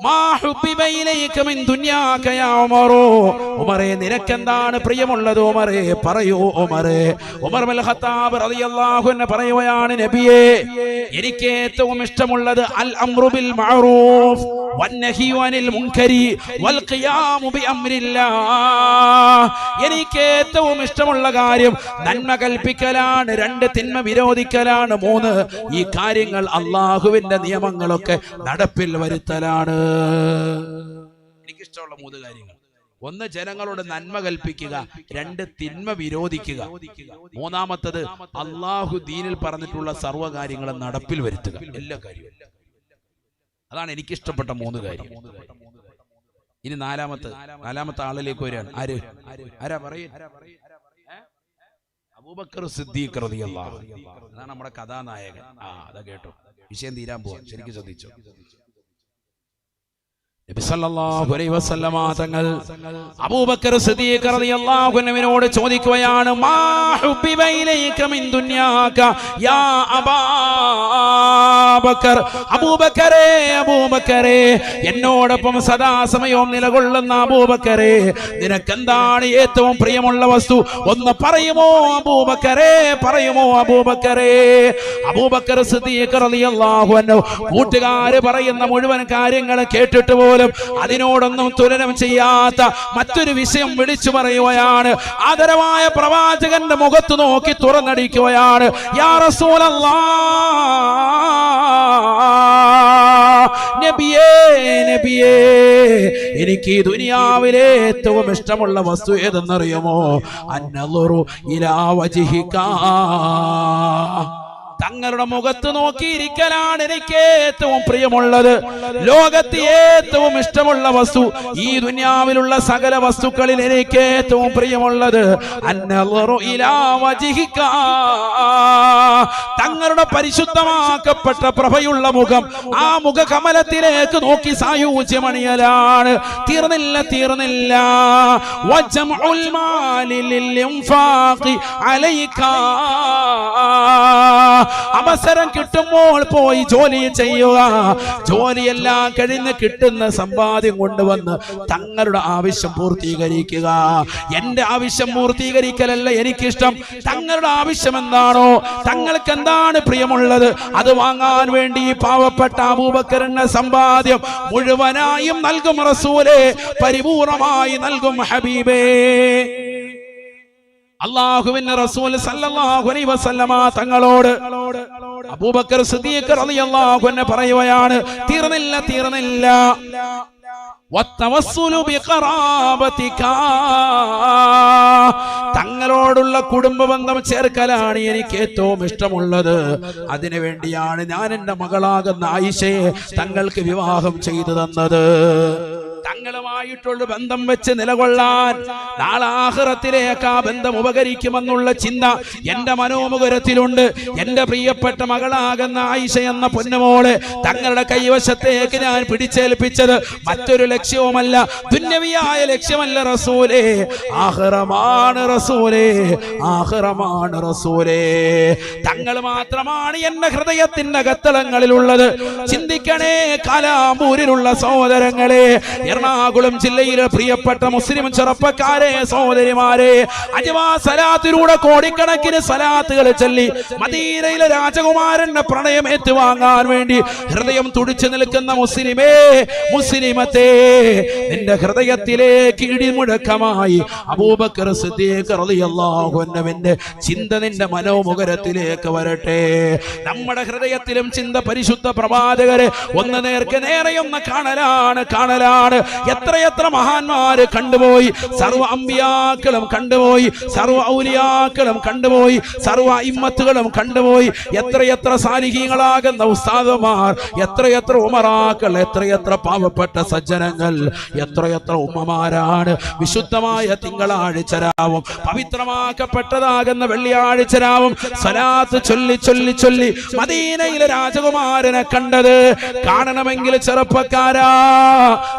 [SPEAKER 1] മാ ഹുബ്ബിബ ഇലൈക മിൻ ദുനിയാക യാ ഉമറോ, ഉമറേ നിനക്കെന്താണ് പ്രിയമുള്ളത് ഉമറേ, പറയൂ ഉമറേ. ഉമർ ഇബ്നുൽ ഖത്താബ് റളിയല്ലാഹു അൻഹു പറയുകയാണ്, നബിയേ എനിക്ക് ഏറ്റവും ഇഷ്ടമുള്ളത് അൽ അംറു ബിൽ മഅറൂഫ് വന്നഹ്യു അനിൽ മുൻകരി വൽ ഖിയാമു ബി അംരില്ലാഹ്. എനിക്ക് ഏറ്റവും ഇഷ്ടമുള്ള കാര്യം നന്മ കൽപ്പിക്കലാണ്, 2 തിന്മ വിരോധിക്കലാണ്, 3 ഈ കാര്യങ്ങൾ അള്ളാഹുവിന്റെ നിയമങ്ങളൊക്കെ നടപ്പിൽ വരുത്തലാണ്. എനിക്കിഷ്ടമുള്ള 3 കാര്യങ്ങൾ. ഒന്ന് ജനങ്ങളോട് നന്മ കൽപ്പിക്കുക, രണ്ട് തിന്മ വിരോധിക്കുക, മൂന്നാമത്തത് അള്ളാഹു ദീനിൽ പറഞ്ഞിട്ടുള്ള സർവ്വകാര്യങ്ങളും നടപ്പിൽ വരുത്തുക. എല്ലാ കാര്യവും. അതാണ് എനിക്കിഷ്ടപ്പെട്ട 3 കാര്യം. ഇനി നാലാമത്തെ ആളിലേക്ക് വരികയാണ്. ആരാ പറയും? അബൂബക്കർ സിദ്ദീഖ് റളിയല്ലാഹു അൻഹു. അതാണ് നമ്മുടെ കഥാനായകൻ. അതാ കേട്ടോ, വിഷയം തീരാൻ പോവാ, ശരിക്കും ശ്രദ്ധിച്ചോ. നബി സല്ലല്ലാഹു അലൈഹി വസല്ലമ തങ്ങൾ അബൂബക്കർ സിദ്ദീഖ് റളിയല്ലാഹു അൻഹുവിനോട് ചോദിക്കുകയാണ്, മാ ഹുബ്ബിബ ഇലൈക മിൻ ദുനിയാക യാ അബൂബക്കർ. അബൂബക്കറേ, എന്നോടൊപ്പം സദാസമയവും നിലകൊള്ളുന്ന അബൂബക്കറേ, നിനക്കെന്താണ് ഏറ്റവും പ്രിയമുള്ള വസ്തു? ഒന്ന് പറയുമോ അബൂബക്കറേ? അബൂബക്കർ സിദ്ദീഖ് റളിയല്ലാഹു അൻഹു കൂട്ടുകാര് പറയുന്ന മുഴുവൻ കാര്യങ്ങൾ കേട്ടിട്ട് പോലും അതിനോടൊന്നും തുലനം ചെയ്യാത്ത മറ്റൊരു വിഷയം വിളിച്ചു പറയുകയാണ്. ആദരവായ പ്രവാചകന്റെ മുഖത്ത് നോക്കി തുറന്നടിക്കുകയാണ്, യാ റസൂലല്ലാഹ്, നബിയേ, എനിക്ക് ഈ ദുനിയാവിലെ ഏറ്റവും ഇഷ്ടമുള്ള വസ്തു ഏതെന്നറിയുമോ? അന്നളുറു ഇലാ വജ്ഹിക, തങ്ങളുടെ മുഖത്ത് നോക്കിയിരിക്കലാണ് എനിക്ക് ഏറ്റവും പ്രിയമുള്ളത്. ലോകത്ത് ഏറ്റവും ഇഷ്ടമുള്ള വസ്തു, ഈ ദുനിയാവിലുള്ള സകല വസ്തുക്കളിൽ എനിക്ക് ഏറ്റവും പ്രിയമുള്ളത് അന്നളുറു ഇലാ വജ്ഹിക, തങ്ങളുടെ പരിശുദ്ധമാക്കപ്പെട്ട പ്രഭയുള്ള മുഖം, ആ മുഖകമലത്തിലേക്ക് നോക്കി സായൂജ്യമണിയലാണ്. തീർന്നില്ല. വജംഉൽ മാലി ലിൽ ഇൻഫാഖി അലൈക, അവസരം കിട്ടുമ്പോൾ പോയി ജോലി ചെയ്യുക, ജോലിയെല്ലാം കഴിഞ്ഞ് കിട്ടുന്ന സമ്പാദ്യം കൊണ്ടുവന്ന് തങ്ങളുടെ ആവശ്യം പൂർത്തീകരിക്കുക. എന്റെ ആവശ്യം പൂർത്തീകരിക്കലല്ല എനിക്കിഷ്ടം, തങ്ങളുടെ ആവശ്യം എന്താണോ, തങ്ങൾക്ക് എന്താണ് പ്രിയമുള്ളത് അത് വാങ്ങാൻ വേണ്ടി പാവപ്പെട്ട അബൂബക്കറിന്റെ സമ്പാദ്യം മുഴുവനായും നൽകും റസൂലേ, പരിപൂർണമായി നൽകും ഹബീബേ. അല്ലാഹുവിന്റെ റസൂൽ സല്ലല്ലാഹു അലൈഹി വസല്ലമ തങ്ങളോട് അബൂബക്കർ സിദ്ദീഖ് റളിയല്ലാഹു അൻഹു പറയുകയാണ്, തീർന്നില്ല. വത്തവസ്സുലു ബിഖറാബതിക, തങ്ങളോടുള്ള കുടുംബ ബന്ധം ചേർക്കലാണ് എനിക്ക് ഏറ്റവും ഇഷ്ടമുള്ളത്. അതിനു വേണ്ടിയാണ് ഞാൻ എന്റെ മകളാകുന്ന ആയിഷയെ തങ്ങൾക്ക് വിവാഹം ചെയ്തു തന്നത്. തങ്ങളുമായിട്ടുള്ള ബന്ധം വെച്ച് നിലകൊള്ളാൻ, നാളെ ആഖിറത്തിലേക്ക് ആ ബന്ധം ഉപകരിക്കുമെന്നുള്ള ചിന്ത എന്റെ മനോമുഖരത്തിലുണ്ട്. എന്റെ പ്രിയപ്പെട്ട മകളാകുന്ന ആയിഷ എന്ന പൊന്നുമോളെ തങ്ങളുടെ കൈവശത്തേക്ക് ഞാൻ പിടിച്ചേൽപ്പിച്ചത് മറ്റൊരു ലക്ഷ്യവുമല്ല, ദുന്യവിയായ ലക്ഷ്യമല്ല റസൂലേ, ആഖിറമാണ് റസൂലേ. തങ്ങൾ മാത്രമാണ് എന്റെ ഹൃദയത്തിന്റെ അകത്തളങ്ങളിലുള്ളത്. ചിന്തിക്കണേ കാലാമ്പൂരിലുള്ള സഹോദരങ്ങളെ, എറണാകുളം ജില്ലയിലെ പ്രിയപ്പെട്ട മുസ്ലിം ചെറുപ്പക്കാരെ, സഹോദരിമാരെ, അജ്വാ സലാത്തിലൂടെ കോടിക്കണക്കിന് സലാത്തുകൾ ചൊല്ലി മദീനയിലെ രാജകുമാരന്റെ പ്രണയം ഏറ്റുവാങ്ങാൻ വേണ്ടി ഹൃദയം തുടിച്ചു നിൽക്കുന്ന മുസ്ലിമത്തെ, നിന്റെ ഹൃദയത്തിലേക്ക് ഇടിമുഴക്കമായി അബൂബക്കർ സിദ്ദീഖ് റളിയല്ലാഹു അൻഹുവിന്റെ ചിന്ത നിന്റെ മനോമുഖരത്തിലേക്ക് വരട്ടെ. നമ്മുടെ ഹൃദയത്തിലും ചിന്ത പരിശുദ്ധ പ്രവാചകരെ ഒന്ന് നേർക്ക് നേരെയൊന്ന് കാണലാണ്. എത്രയെത്ര മഹാന്മാര് കണ്ടുപോയി, സർവ്വ അമ്പിയാക്കളും കണ്ടുപോയി, സർവ്വ ഔലിയാക്കളും കണ്ടുപോയി, സർവ്വ ഇമ്മത്തുകളും കണ്ടുപോയി. എത്രയെത്ര സാലിഹീങ്ങളാകുന്ന ഉസ്താദുമാർ, എത്രയെത്ര ഉമറാക്കൾ, എത്രയെത്ര പാവപ്പെട്ട സജ്ജനങ്ങൾ, എത്രയെത്ര ഉമ്മമാരാണ് വിശുദ്ധമായ തിങ്കളാഴ്ച രാവും പവിത്രമാക്കപ്പെട്ടതാകുന്ന വെള്ളിയാഴ്ച രാവും സലാത്ത് ചൊല്ലി മദീനയിലെ രാജകുമാരനെ കണ്ടത്. കാണണമെങ്കിൽ ചെറുപ്പക്കാരാ,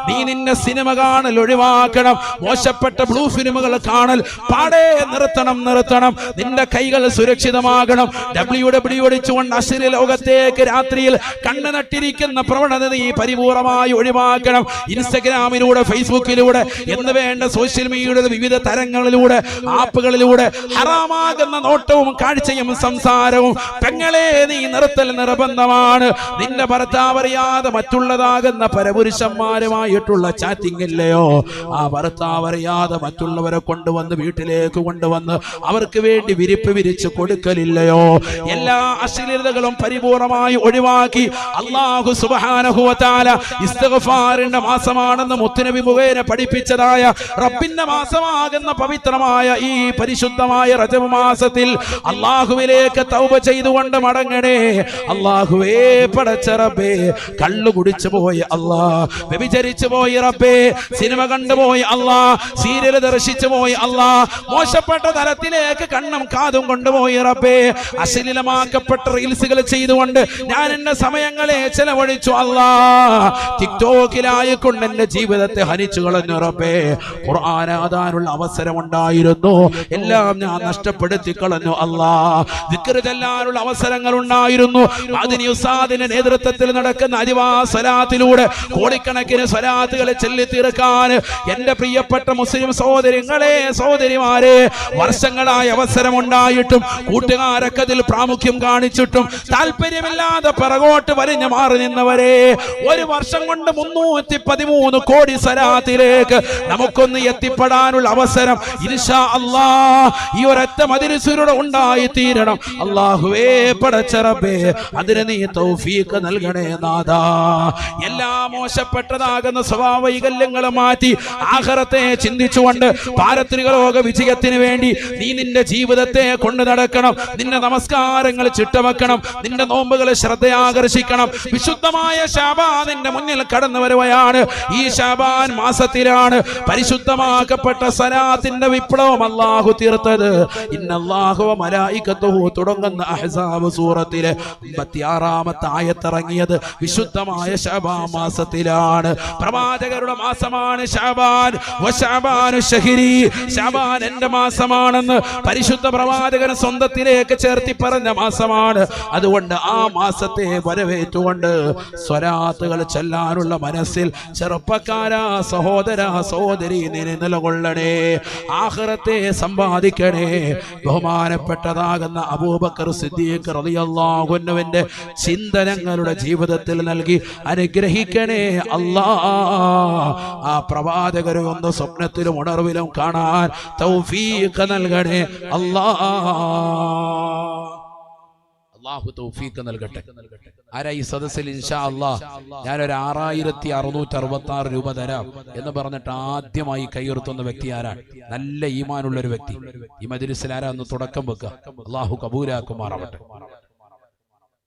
[SPEAKER 1] നീ നിന്റെ സിനിമ കാണൽ ഒഴിവാക്കണം. മോശപ്പെട്ട ബ്ലൂ ഫിലിമുകൾ കാണൽ പാടെ നിർത്തണം. നിന്റെ കൈകൾ സുരക്ഷിതമാകണം. WWE ഓടിച്ചുകൊണ്ട് അശ്ലീല ലോകത്തേക്ക് രാത്രിയിൽ കണ്ണു നട്ടിരിക്കുന്ന പ്രവണത നീ പരിപൂർണമായി ഒഴിവാക്കണം. ഇൻസ്റ്റഗ്രാമിലൂടെ, ഫേസ്ബുക്കിലൂടെ എന്ന് വേണ്ട സോഷ്യൽ മീഡിയയുടെ വിവിധ തരങ്ങളിലൂടെ, ആപ്പുകളിലൂടെ ഹറാമാകുന്ന നോട്ടവും കാഴ്ചയും സംസാരവും പെങ്ങളെ നീ നിർത്തൽ നിർബന്ധമാണ്. നിന്റെ ഭർത്താവ് അറിയാതെ മറ്റുള്ളതാകുന്ന പരപുരുഷന്മാരുമായിട്ടുള്ള ചാറ്റിംഗ് ഇല്ലയോ, ആ ഭർത്താവ് അറിയാതെ മറ്റുള്ളവരെ കൊണ്ടുവന്ന് വീട്ടിലേക്ക് കൊണ്ടുവന്ന് അവർക്ക് വേണ്ടി വിരിപ്പ് വിരിച്ച് കൊടുക്കലില്ലയോ, എല്ലാ അശ്ലീലതകളും പരിപൂർണമായി ഒഴിവാക്കി അല്ലാഹു സുബ്ഹാനഹു വ തആല ഇസ്തിഗ്ഫാറിന്റെ മാസമാണെന്ന് മുത്തുനബി മുഖേന പഠിപ്പിച്ചതായ റബ്ബിന്റെ മാസമാകുന്ന പവിത്രമായ ഈ പരിശുദ്ധമായ റജബ് മാസത്തിൽ അല്ലാഹുവിലേക്ക് തൗബ ചെയ്തുകൊണ്ട് മടങ്ങണേ. അല്ലാഹുവേ പടച്ച റബ്ബേ, കള്ളു കുടിച്ചു പോയി അല്ലാ, വ്യഭിചരിച്ചു പോയി റബ്ബേ, സിനിമ കണ്ടുപോയി അല്ലാ, സീരിയൽ ദർശിച്ചു പോയി അല്ലാ, മോശപ്പെട്ട തലത്തിലേക്ക് കണ്ണും കാതും കൊണ്ടുപോയി റബ്ബേ, അശ്ലീലമാക്കപ്പെട്ട റീൽസുകൾ ചെയ്തുകൊണ്ട് ഞാൻ എന്റെ സമയങ്ങളെ ചെലവഴിച്ചു അല്ലാ, ടിക്ടോക്കിലായിക്കൊണ്ട് എന്റെ ജീവിതത്തെ ഹനിച്ചു കളഞ്ഞു റബ്ബേ, ഖുർആൻ ഓതാനുള്ള അവസരമുണ്ടായിരുന്നു, എല്ലാം ഞാൻ നഷ്ടപ്പെടുത്തി കളഞ്ഞു അല്ലാ, ദിക്ർ ചൊല്ലാനുള്ള അവസരങ്ങൾ ഉണ്ടായിരുന്നു, അതിന് ഉസ്താദിന്റെ നേതൃത്വത്തിൽ നടക്കുന്ന അരിവാ സ്വലാത്തിലൂടെ കോടിക്കണക്കിന് സ്വലാത്തുകളെ ചൊല്ലി തീർക്കാൻ എന്റെ പ്രിയപ്പെട്ട മുസ്ലിം സഹോദരങ്ങളെ സഹോദരിമാരെ വർഷങ്ങളായ അവസരമുണ്ടായിട്ടും കൂട്ടുകാരൊക്കെ അതിൽ പ്രാമുഖ്യം കാണിച്ചിട്ടും താല്പര്യമില്ലാതെ പിറകോട്ട് വലിഞ്ഞു മാറി നിന്നവരെ, ഒരു വർഷം കൊണ്ട് 313 കോടി സ്വലാത്തിലേക്ക് നമുക്കൊന്ന് എത്തിപ്പെടാനുള്ള അവസരം ഇൻഷാ അല്ലാഹ് ഈ ഒരൊറ്റ മജ്‌ലിസിലൂടെ ഉണ്ടായി തീരണം. അല്ലാഹുവേ പടച്ച റബ്ബേ, അതിന് നീ തൗഫീഖ് നൽകണേ നാഥാ. എല്ലാ മോശപ്പെട്ടതാകുന്ന സ്വഭാവ വൈകല്യങ്ങളും മാറ്റി ആഖിറത്തെ ചിന്തിച്ചുകൊണ്ട് പാരത്രിക ലോക വിജയത്തിന് വേണ്ടി നീ നിന്റെ ജീവിതത്തെ കൊണ്ടു നടക്കണം. നിന്റെ നമസ്കാരങ്ങൾ ചിട്ടവെക്കണം, നിന്റെ നോമ്പുകൾ ശ്രദ്ധയാകർഷിക്കണം. വിശുദ്ധമായ ശഅബാൻ നിന്റെ മുന്നിൽ കടന്നു വരുകയാണ്. ഈ ശഅബാൻ മാസത്തിലാണ് പരിശുദ്ധമാക്കപ്പെട്ട സലാത്തിന്റെ വിപ്ലവം അല്ലാഹു തീർത്തത്. ഇന്നല്ലാഹു വ മലായികത്തുഹു തുടങ്ങുന്ന അഹ്സാബ് സൂറത്തിലെ 56-ാമത്തെ ആയത്ത് ഇറങ്ങിയത് വിശുദ്ധമായ ശഅബാൻ മാസത്തിലാണ്. പ്രവാചകരുടെ മാസമാണ് ശഅബാൻ. വ ശഅബാനു ശഹരി, ശഅബാൻ എന്റെ മാസമാണെന്ന് പരിശുദ്ധ പ്രവാചകൻ സ്വന്തത്തിലേക്ക് ചേർത്തി പറഞ്ഞ മാസമാണ്. അതുകൊണ്ട് ആ മാസത്തെ വരവേറ്റുകൊണ്ട് സ്വലാത്തുകൾ ചൊല്ലാനുള്ള മനസ്സിൽ ചെറുപ്പക്കാരാ സഹോദരാ സഹോദരി നിലകൊള്ളണേ, ആഖിറത്തെ സമ്പാദിക്കണേ. ബഹുമാനപ്പെട്ടതാകുന്ന അബൂബക്കർ സിദ്ദീഖ് റളിയല്ലാഹു അൻഹുവിന്റെ ചിന്തനങ്ങളുടെ ജീവിതത്തിൽ നൽകി അനുഗ്രഹിക്കണേ അല്ലാ. ആ പ്രവാചകരെ ഒന്ന് സ്വപ്നത്തിലും ഉണർവിലും കാണാൻ തൗഫീഖ് നൽകണേ അല്ലാ. അല്ലാഹു തൗഫീഖ് നൽകട്ടെ. ആരാ ഈ സദസ്സിൽ ഇൻഷാ അല്ലാഹ് ഞാനൊരു 6666 രൂപ തരാം എന്ന് പറഞ്ഞിട്ട് ആദ്യമായി കൈയുയർത്തുന്ന വ്യക്തി ആരാണ്? നല്ല ഈമാനുള്ള ഒരു വ്യക്തി. ഈ മജ്‌ലിസിൽ ആരാ ഒന്ന് തുടക്കം വെക്കുക? അല്ലാഹു കബൂലാക്കുമാറാവട്ടെ.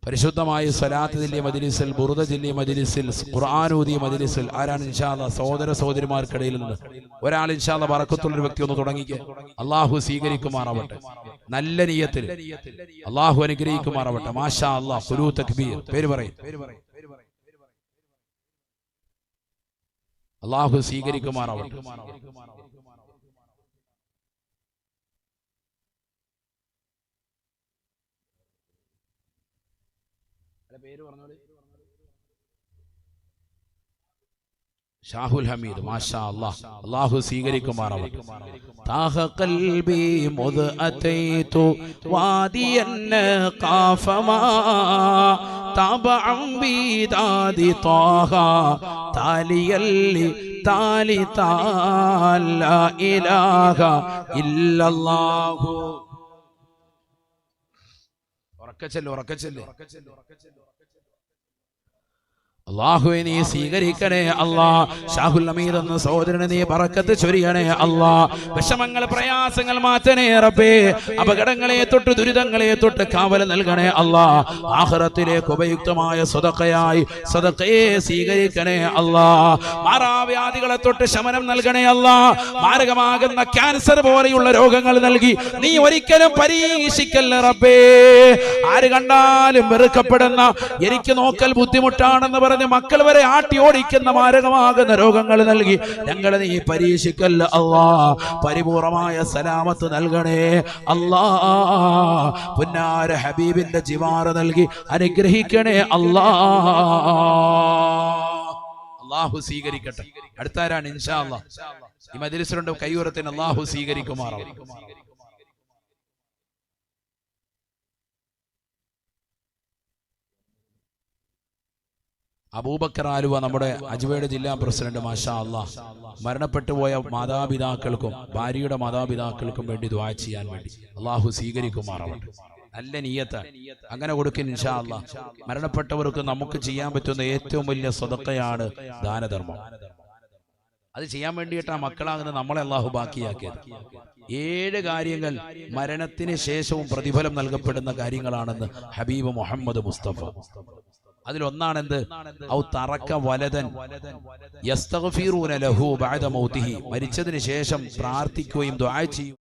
[SPEAKER 1] പരിശുദ്ധമായ സ്വലാത്ത് ജില്ലി മജ്‌ലിസിൽ, ബുറുദ ജില്ലി മജ്‌ലിസിൽ, ഖുർആൻ ഓതിയ മജ്‌ലിസിൽ ആരാണ് ഇൻഷാ അല്ലാഹ് സഹോദര സഹോദരിമാർക്കിടയിൽ നിന്ന് ഒരാൾ ഇൻഷാ അല്ലാഹ് ബറക്കത്തുള്ളൊരു വ്യക്തി ഒന്ന് തുടങ്ങിക്കേ. അല്ലാഹു സ്വീകരിക്കുമാറാവട്ടെ. നല്ല നിയ്യത്തിൽ അല്ലാഹു അനുഗ്രഹിക്കുമാറാവട്ടെ. മാഷാ അല്ലാഹ്. ഖുലൂ തക്ബീർ. പേര് പറയും. അല്ലാഹു സ്വീകരിക്കുമാറാവട്ടെ. പേര് പറഞ്ഞോളി. ഷാഹുൽ ഹമീദ്. മാഷാ അല്ലാഹ്. അല്ലാഹു സ്വീകരിക്കുമാറാവട്ടെ. താഹ ഖൽബി മുദ് അതൈതു വാദിയൻ ഖാഫമാ തബഅൻ ബിദാദി താഹ താലിയല്ലി താലി താല ഇലാഹ ഇല്ലല്ലാഹു. ഉറക്കച്ചെല്ല്. അല്ലാഹുവേ നീ സ്വീകരിക്കണേ അല്ലാ. ഷാഹുൽ ഹമീദ് എന്ന സഹോദരനെ നീ ബറക്കത്ത് ചൊരിയണേ അല്ലാ. വിഷമങ്ങൾ പ്രയാസങ്ങൾ മാറ്റണേ റബ്ബേ. അപകടങ്ങളെ തൊട്ട് ദുരിതങ്ങളെ തൊട്ട് കാവൽ നൽകണേ അല്ലാ. ആഖിറത്തിലേക്ക് ഉപയുക്തമായ സദഖയായി സദഖയെ സ്വീകരിക്കണേ അല്ലാ. മാറാവ്യാധികളെ തൊട്ട് ശമനം നൽകണേ അല്ലാ. മാരകമാകുന്ന ക്യാൻസർ പോലെയുള്ള രോഗങ്ങൾ നൽകി നീ ഒരിക്കലും പരീക്ഷിക്കല്ല റബ്ബേ. ആര് കണ്ടാലും വെറുക്കപ്പെടുന്ന, എനിക്ക് നോക്കൽ ബുദ്ധിമുട്ടാണെന്ന് പറഞ്ഞ് മക്കൾ വരെ ആട്ടി ഓടിക്കുന്ന മാരകമാകുന്ന രോഗങ്ങൾ നൽകി ഞങ്ങളെ നീ പരീക്ഷിക്കല്ല അല്ലാ. പരിപൂർണമായ സലാമത്ത് നൽകണേ അല്ലാ. പുന്നാര ഹബീബിന്റെ ജിവാറ് നൽകി അനുഗ്രഹിക്കണേ അല്ലാ. അല്ലാഹു സ്വീകരിക്കട്ടെ. അടുത്താരാണ് ഇൻഷാ അല്ലാഹ് ഈ മജ്‌ലിസിലുണ്ട് കൈയുയർത്തിന്. അല്ലാഹു സ്വീകരിക്കുമാറാവട്ടെ. അബൂബക്കർ ആലുവ നമ്മുടെ അജ്മീർ ജില്ലാ പ്രസിഡന്റ്, മാഷാ അല്ലാഹ്, മരണപ്പെട്ടു പോയ മാതാപിതാക്കൾക്കും ഭാര്യയുടെ മാതാപിതാക്കൾക്കും വേണ്ടി ദുആ ചെയ്യാൻ വേണ്ടി അള്ളാഹു സ്വീകരിക്കുമാറാവട്ടെ. നല്ല നിയ്യത്ത് അങ്ങനെ കൊടുക്കും ഇൻഷാ അല്ലാഹ്. മരണപ്പെട്ടവർക്ക് നമുക്ക് ചെയ്യാൻ പറ്റുന്ന ഏറ്റവും വലിയ സദഖയാണ് ദാനധർമ്മം. അത് ചെയ്യാൻ വേണ്ടിയിട്ട് ആ മക്കളാകുന്ന നമ്മളെ അള്ളാഹു ബാക്കിയാക്കിയത്. 7 കാര്യങ്ങൾ മരണത്തിന് ശേഷവും പ്രതിഫലം നൽകപ്പെടുന്ന കാര്യങ്ങളാണെന്ന് ഹബീബ് മുഹമ്മദ് മുസ്തഫ. അതിലൊന്നാണെന്ത്? ഔ തറക്ക വലദൻ യസ്തഗ്ഫിറൂന ലഹു ബഅദ മൗതിഹി, മരിച്ചതിന് ശേഷം പ്രാർത്ഥിക്കുകയും ദുആ ചെയ്യും